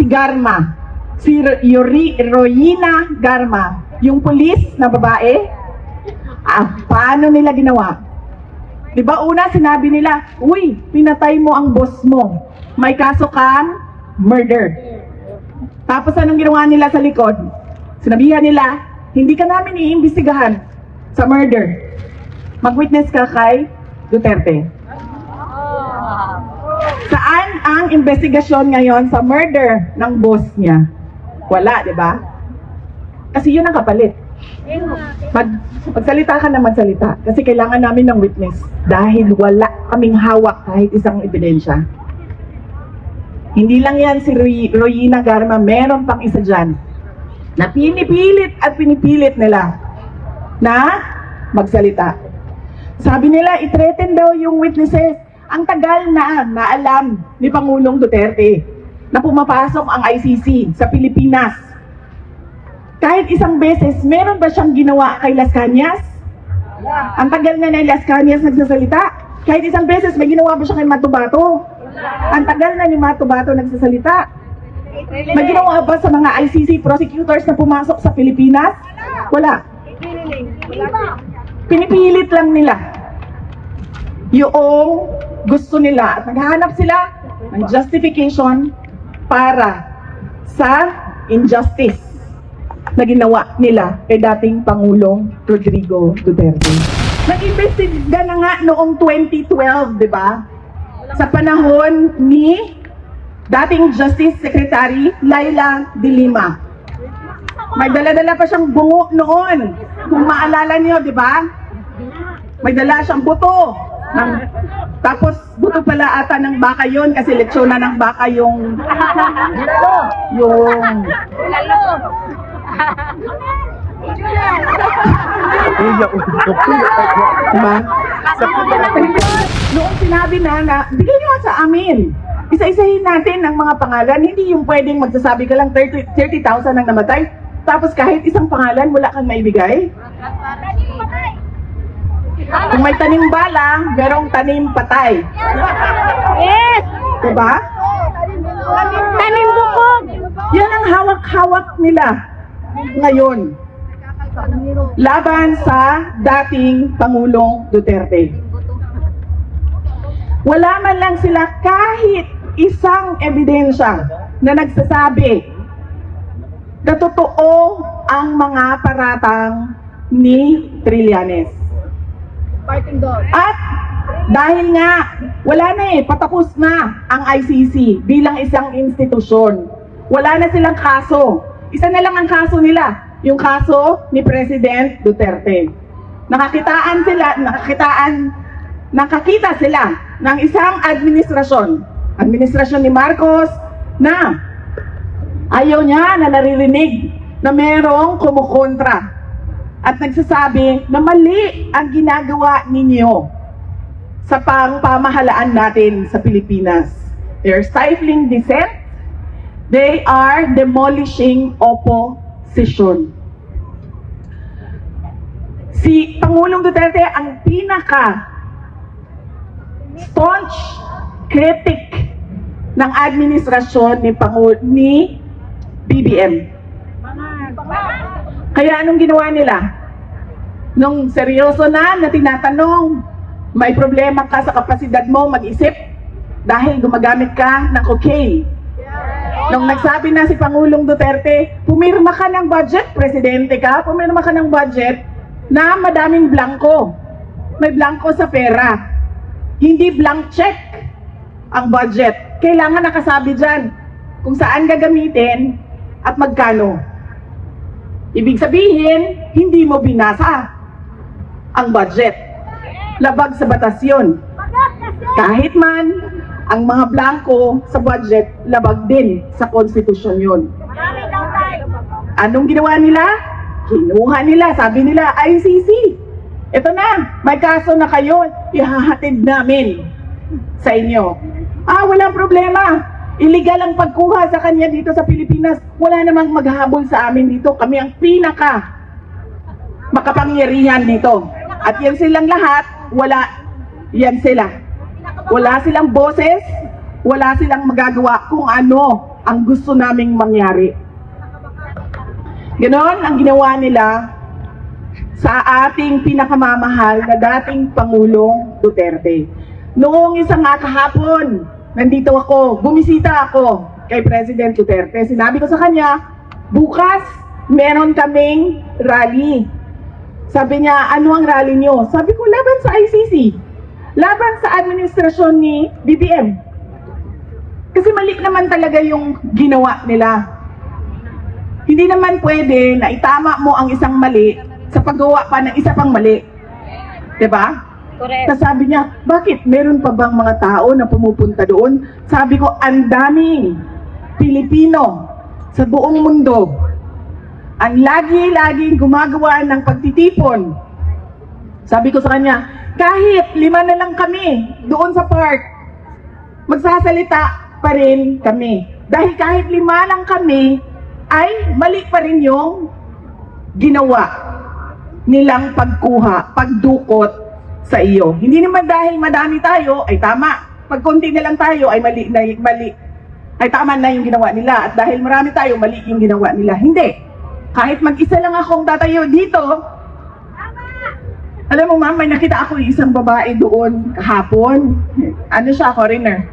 si Garma, si Royina Garma, yung pulis na babae. Paano nila ginawa? Di ba una sinabi nila, uy, pinatay mo ang boss mo, may kaso kang murder. Tapos anong ginawa nila sa likod? Sinabihan nila, hindi ka namin iimbestigahan sa murder. Mag-witness ka kay Duterte. Saan ang investigasyon ngayon sa murder ng boss niya? Wala, di ba? Kasi yun ang kapalit. Magsalita ka na magsalita. Kasi kailangan namin ng witness. Dahil wala kaming hawak kahit isang ebidensya. Hindi lang yan si Royina Garma, meron pang isa dyan. Na pinipilit nila na magsalita. Sabi nila, i-threaten daw yung witnesses. Ang tagal na alam ni Pangulong Duterte na pumapasok ang ICC sa Pilipinas. Kahit isang beses, meron ba siyang ginawa kay Las Cañas? Ang tagal na Las Cañas nagsasalita. Kahit isang beses, may ginawa ba siya kay Matubato? Ang tagal na ni Matubato nagsasalita. May ginawa ba sa mga ICC prosecutors na pumasok sa Pilipinas? Wala. Pinipilit lang nila yung gusto nila at naghahanap sila ng justification para sa injustice na ginawa nila kay dating Pangulong Rodrigo Duterte. Nag-investiga na nga noong 2012, di ba? Sa panahon ni dating Justice Secretary Laila De Lima. May dala-dala pa siyang bungo noon. Kung maalala niyo, di ba? May dala siyang buto. Tapos buto pala ata ng baka yon kasi lechona ng baka yung diba? Noong sinabi na bigay niyo sa amin. Isa-isahin natin ang mga pangalan. Hindi yung pwedeng magsasabi ka lang 30,000 ang namatay. Tapos kahit isang pangalan wala kang maibigay. Kung may tanim bala, merong tanim patay. Yes! Diba? Tanim bukog! Yan ang hawak-hawak nila ngayon. Laban sa dating Pangulong Duterte. Wala man lang sila kahit isang ebidensya na nagsasabi na totoo ang mga paratang ni Trillanes. At dahil nga wala na patapos na ang ICC bilang isang institusyon. Wala na silang kaso. Isa na lang ang kaso nila, yung kaso ni President Duterte. Nakakita sila ng isang administrasyon ni Marcos na ayaw niya na naririnig na merong kumukontra at nagsasabi na mali ang ginagawa ninyo sa pamahalaan natin sa Pilipinas. They are stifling dissent. They are demolishing opposition. Si Pangulong Duterte ang staunch critic ng administrasyon ni BBM. Kaya anong ginawa nila? Nung seryoso na tinatanong, may problema ka sa kapasidad mo mag-isip dahil gumagamit ka ng cocaine. Nung nagsabi na si Pangulong Duterte, pumirma ka ng budget, presidente ka, pumirma ka ng budget na madaming blanco. May blanco sa pera. Hindi blank check ang budget. Kailangan nakasabi dyan kung saan gagamitin at magkano. Ibig sabihin, hindi mo binasa ang budget. Labag sa batas yun. Kahit man, ang mga blanco sa budget, labag din sa konstitusyon yun. Anong ginawa nila? Kinuha nila, sabi nila, ICC. Ito na, may kaso na kayo, ihahatid namin sa inyo. Walang problema. Illegal ang pagkuha sa kanya dito sa Pilipinas. Wala namang maghahabol sa amin dito. Kami ang pinaka makapangyarihan dito. At yan silang lahat, yan sila. Wala silang boses, wala silang magagawa kung ano ang gusto naming mangyari. Ganon ang ginawa nila sa ating pinakamamahal na dating Pangulong Duterte. Noong isang kahapon, nandito ako, bumisita ako kay President Duterte. Sinabi ko sa kanya, bukas meron kaming rally. Sabi niya, ano ang rally niyo? Sabi ko, laban sa ICC. Laban sa administrasyon ni BBM. Kasi mali naman talaga yung ginawa nila. Hindi naman pwede na itama mo ang isang mali sa paggawa pa ng isa pang mali. Diba? Correct. Tapos sabi niya, bakit? Meron pa bang mga tao na pumupunta doon? Sabi ko, ang daming Pilipino sa buong mundo ang lagi-laging gumagawa ng pagtitipon. Sabi ko sa kanya, kahit 5 na lang kami doon sa park, magsasalita pa rin kami. Dahil kahit 5 lang kami, ay mali pa rin yung ginawa nilang pagkuha, pagdukot sa iyo. Hindi naman dahil madami tayo, ay tama. Pag konti na lang tayo, ay mali. Ay tama na yung ginawa nila. At dahil marami tayo, mali yung ginawa nila. Hindi. Kahit mag-isa lang akong tatayo dito, alam mo ma'am, may nakita ako isang babae doon kahapon. Ano siya, foreigner.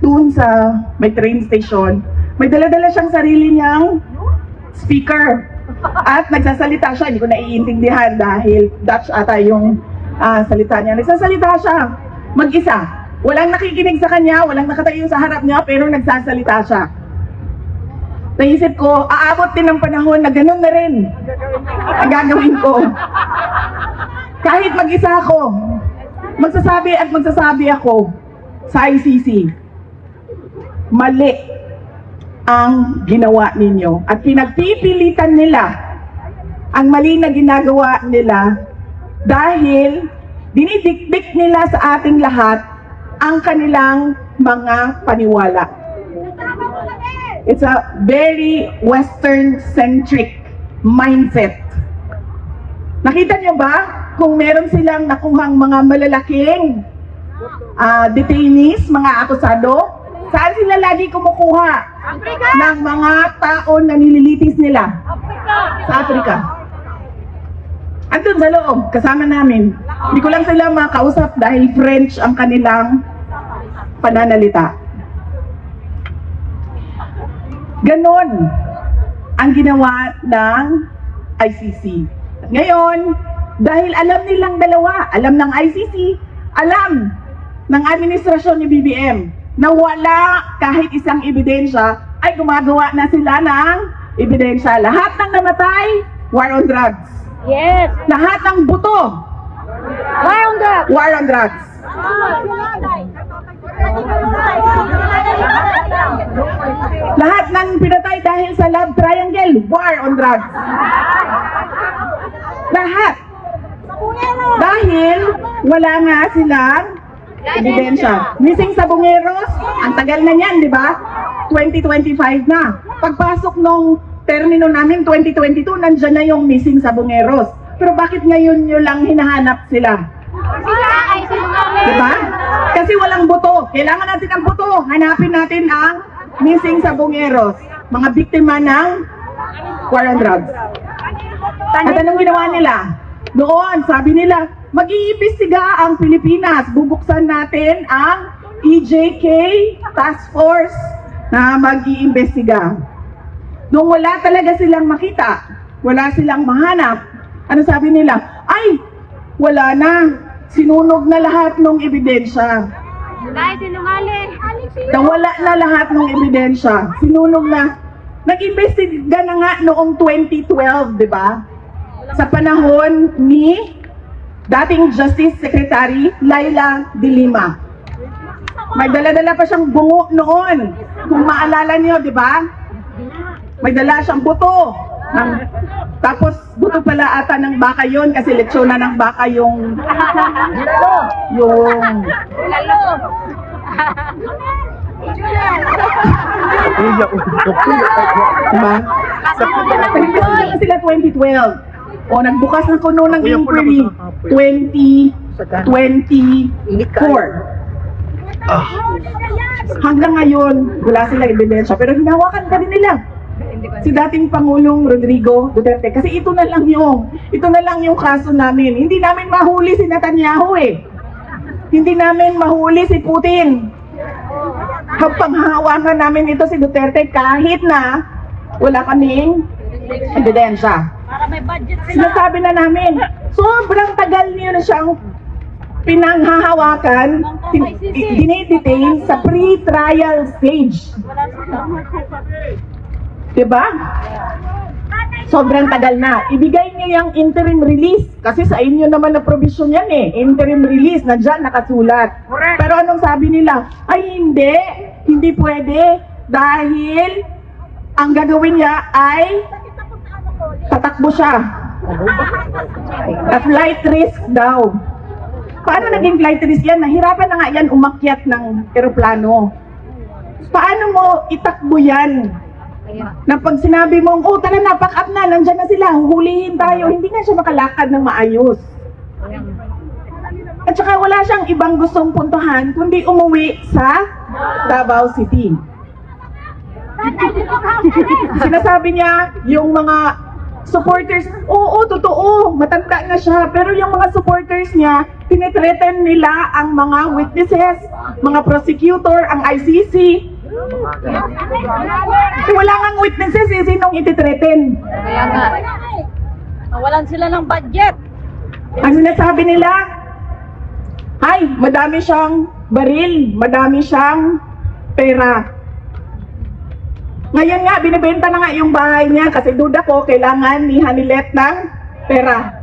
Doon sa may train station. May dala-dala siyang sarili niyang speaker. At nagsasalita siya, hindi ko naiintindihan dahil Dutch ata yung salita niya. Nagsasalita siya, mag-isa. Walang nakikinig sa kanya, walang nakatayo sa harap niya, pero nagsasalita siya. Naisip ko, aabot din ng panahon na ganun na rin ang gagawin ko. Kahit mag-isa ako, magsasabi ako sa ICC, mali ang ginawa ninyo. At pinagpipilitan nila ang mali na ginagawa nila dahil dinidikdik nila sa ating lahat ang kanilang mga paniwala. It's a very Western-centric mindset. Nakita niyo ba kung meron silang nakuhang mga malalaking detainees, mga akusado? Saan sila lagi kumukuha ng mga tao na nililitis nila? Sa Africa. Andun sa loob, kasama namin. Hindi ko lang sila makausap dahil French ang kanilang pananalita. Ganon ang ginawa ng ICC. At ngayon, dahil alam nilang dalawa, alam ng ICC, alam ng administrasyon ni BBM, na wala kahit isang ebidensya, ay gumagawa na sila ng ebidensya. Lahat ng namatay, war on drugs. Yes. Lahat ng buto, War on drugs. war on drugs. Lahat ng pinatay dahil sa love triangle, war on drugs. Lahat. Dahil wala nga silang ebidensya. Missing sa Bungeros, ang tagal na niyan, di ba? 2025 na. Pagpasok nung termino namin, 2022, nandyan na yung missing sa Bungeros. Pero bakit ngayon nyo lang hinahanap sila? Di ba? Kasi walang buto. Kailangan natin ang buto. Hanapin natin ang missing sa Bungeros. Mga biktima ng war on drugs. At anong ginawa nila? Doon, sabi nila, mag-iimbestiga ang Pilipinas. Bubuksan natin ang EJK Task Force na mag-iimbestiga. Nung wala talaga silang makita, wala silang mahanap, ano sabi nila? Ay, wala na. Sinunog na lahat ng ebidensya. Guys, sinungaling. Nawala na lahat ng ebidensya. Sinunog na. Nag-imbestiga na nga noong 2012, di ba? Sa panahon ni dating Justice Secretary Laila De Lima. May dala-dala pa siyang bungo noon. Kung maalala niyo, di ba? May dala siyang buto. Tapos buto pala ata ng baka yon kasi lechona ng baka yung Lalo. diba? Nag-imbestiga sila 2012. O nagbukas ng kuno ng inquiry 2024. Hanggang ngayon, wala silang ebidensya, pero hinawakan pa rin nila si dating Pangulong Rodrigo Duterte. Kasi ito na lang yung kaso namin. Hindi namin mahuli si Netanyahu eh. Hindi namin mahuli si Putin. Panghahawakan namin ito si Duterte kahit na wala kaming ebidensya. Para may budget sila. Sinasabi na namin, sobrang tagal niyo na siyang pinanghahawakan, dinidetain sa pre-trial stage. Diba? Sobrang tagal na. Ibigay niyo yung interim release. Kasi sa inyo naman na provision yan eh. Interim release, na dyan nakasulat. Pero anong sabi nila? Ay hindi pwede. Dahil ang gagawin niya ay tatakbo siya. Na flight risk daw. Paano naging flight risk yan? Nahirapan na nga yan umakyat ng eroplano. Paano mo itakbo yan? Na pag sinabi mong, oh tara na, pack up na, nandyan na sila, huhulihin tayo, hindi na siya makalakad ng maayos. At saka wala siyang ibang gustong puntahan, kundi umuwi sa Davao City. Sinasabi niya, yung mga supporters, oo, totoo, matanda na siya, pero yung mga supporters niya, tinitreaten nila ang mga witnesses, mga prosecutor, ang ICC. Wala ngang witnesses eh, sinong ititreaten? Kaya nga. Nawalan sila ng budget. Ano nasabi nila? Ay, madami siyang baril, madami siyang pera. Ngayon nga, binibenta na nga yung bahay niya kasi duda ko, kailangan ni Hanilet ng pera.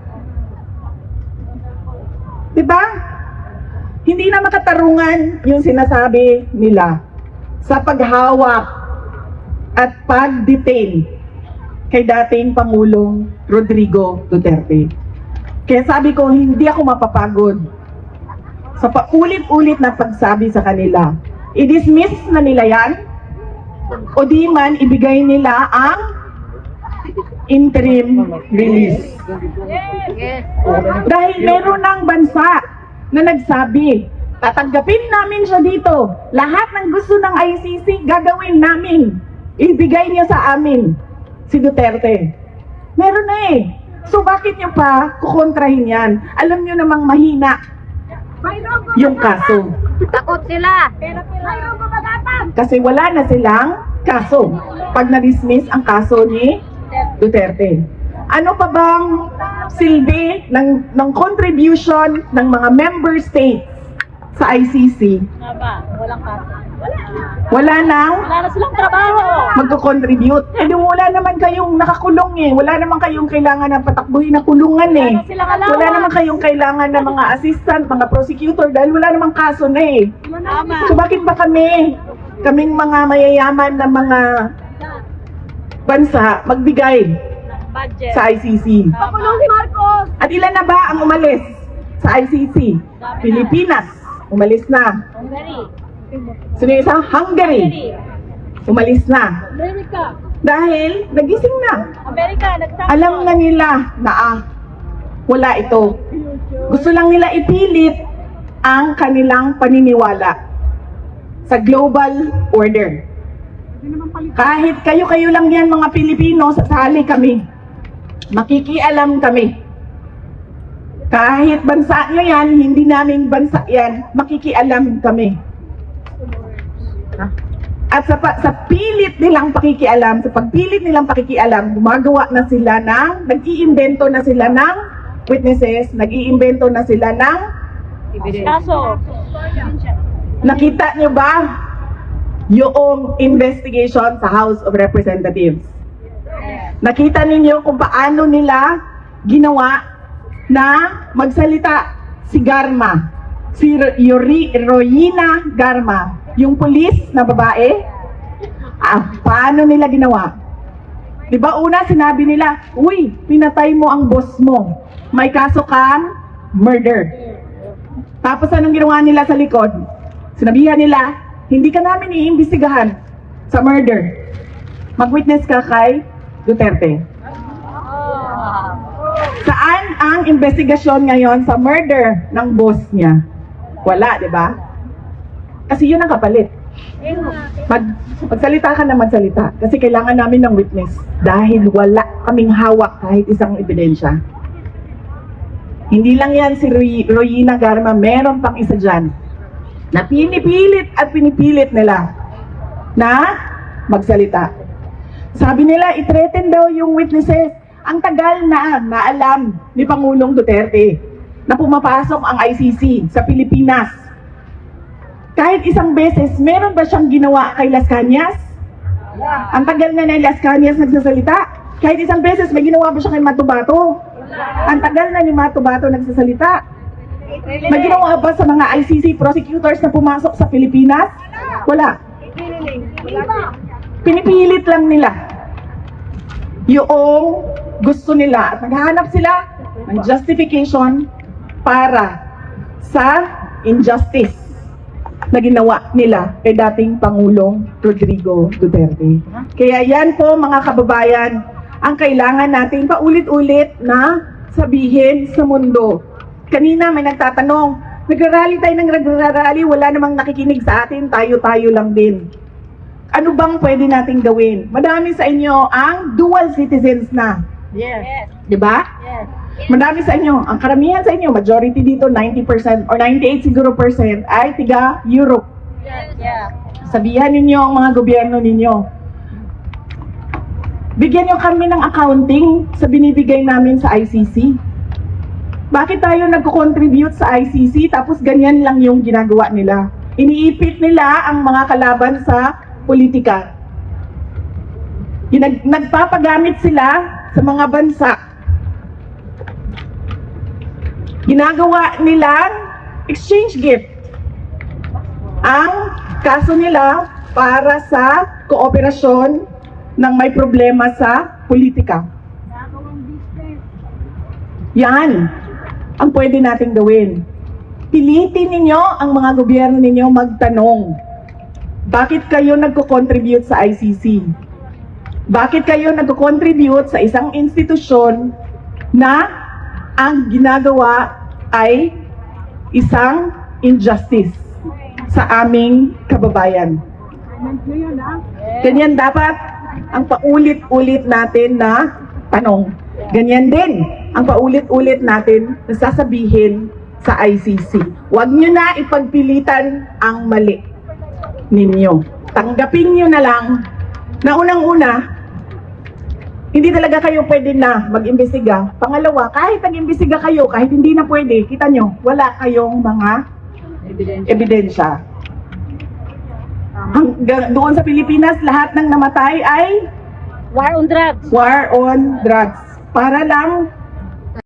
Diba? Hindi na makatarungan yung sinasabi nila sa paghawak at pag-detain kay dating Pangulong Rodrigo Duterte. Kaya sabi ko, hindi ako mapapagod sa paulit-ulit na pagsabi sa kanila. I-dismiss na nila yan o di man ibigay nila ang interim release. Yes. Dahil meron ng bansa na nagsabi, tatanggapin namin siya dito. Lahat ng gusto ng ICC, gagawin namin. Ibigay niya sa amin si Duterte. Meron na eh. So bakit niyo pa kukontrahin yan? Alam niyo namang mahina yung kaso. Takot sila. Kasi wala na silang kaso pag na-dismiss ang kaso ni Duterte. Ano pa bang silbi ng contribution ng mga member states sa ICC? Walang kaso. Wala nang Wala na silang trabaho. magko-contribute. Eh di wala naman kayong nakakulong eh. Wala naman kayong kailangan ng patakbuhin na kulungan eh. Wala na silang allowance. Wala naman kayong kailangan ng mga assistant, mga prosecutor dahil wala namang kaso na eh. Tama. So bakit ba kaming mga mayayaman na mga bansa magbigay Budget. sa ICC? Pangulong Marcos. At ilan na ba ang umalis sa ICC? Pilipinas, umalis na. Hungary. Sino yung isa? Hungary, umalis na. America. Dahil nagising na. America. Nagtapos. Alam na nila na wala ito. Gusto lang nila ipilit ang kanilang paniniwala sa global order. Kahit kayo-kayo lang yan mga Pilipino, sasali kami. Makikialam kami. Kahit bansa nyo yan, hindi naming bansa yan, makikialam kami. At sa pilit nilang pakikialam, sa pagpilit nilang pakikialam, gumagawa na sila nag-iimbento na sila ng witnesses, nag-iimbento na sila ng Kaso. nakita nyo ba yung investigation sa House of Representatives? Nakita ninyo kung paano nila ginawa na magsalita si Garma, si Royina Garma, yung pulis na babae. Paano nila ginawa? Diba una sinabi nila, uy, pinatay mo ang boss mo, may kaso kang murder. Tapos anong ginawa nila sa likod? Sinabihan nila, hindi ka namin iimbestigahan sa murder. Mag-witness ka kay Duterte. Saan ang investigasyon ngayon sa murder ng boss niya? Wala, di ba? Kasi yun ang kapalit. Magsalita ka na magsalita. Kasi kailangan namin ng witness. Dahil wala kaming hawak kahit isang ebidensya. Hindi lang yan si Royina Garma, meron pang isa dyan na pinipilit nila na magsalita. Sabi nila, i-threaten daw yung witnesses. Ang tagal na alam ni Pangulong Duterte na pumapasok ang ICC sa Pilipinas. Kahit isang beses, meron ba siyang ginawa kay Las Cañas? Ang tagal na Las Cañas nagsasalita. Kahit isang beses, may ginawa ba siya kay Matubato? Ang tagal na ni Matubato nagsasalita. May ginawa ba sa mga ICC prosecutors na pumasok sa Pilipinas? Wala. Pinipilit lang nila yung gusto nila at naghahanap sila ng justification para sa injustice na ginawa nila kay dating Pangulong Rodrigo Duterte. Kaya yan po mga kababayan, ang kailangan natin paulit-ulit na sabihin sa mundo. Kanina may nagtatanong, nagrarally tayo ng nagrarally, wala namang nakikinig sa atin, tayo-tayo lang din. Ano bang pwede nating gawin? Madami sa inyo ang dual citizens na. Yes. Diba? Yes. Madami sa inyo, ang karamihan sa inyo, majority dito, 90% or 98 siguro percent ay tiga Europe. Yes. Yeah. Sabihan ninyo ang mga gobyerno ninyo. Bigyan nyo kami ng accounting sa binibigay namin sa ICC. Bakit tayo nagko-contribute sa ICC tapos ganyan lang yung ginagawa nila? Iniipit nila ang mga kalaban sa politika. Nagpapagamit sila sa mga bansa. Ginagawa nilang exchange gift. Ang kaso nila para sa kooperasyon ng may problema sa politika. Yan ang pwede nating gawin. Pilitin ninyo ang mga gobyerno ninyo magtanong. Bakit kayo nagko-contribute sa ICC? Bakit kayo nagko-contribute sa isang institusyon na ang ginagawa ay isang injustice sa aming kababayan? Ganyan dapat ang paulit-ulit natin na tanong. Ganyan din ang paulit-ulit natin na sasabihin sa ICC. Huwag nyo na ipagpilitan ang mali ninyo. Tanggapin nyo na lang na unang-una, hindi talaga kayo pwede na mag-imbestiga. Pangalawa, kahit nag-imbestiga kayo, kahit hindi na pwede, kita nyo, wala kayong mga ebidensya. Doon sa Pilipinas, lahat ng namatay ay War on drugs. war on drugs. Para lang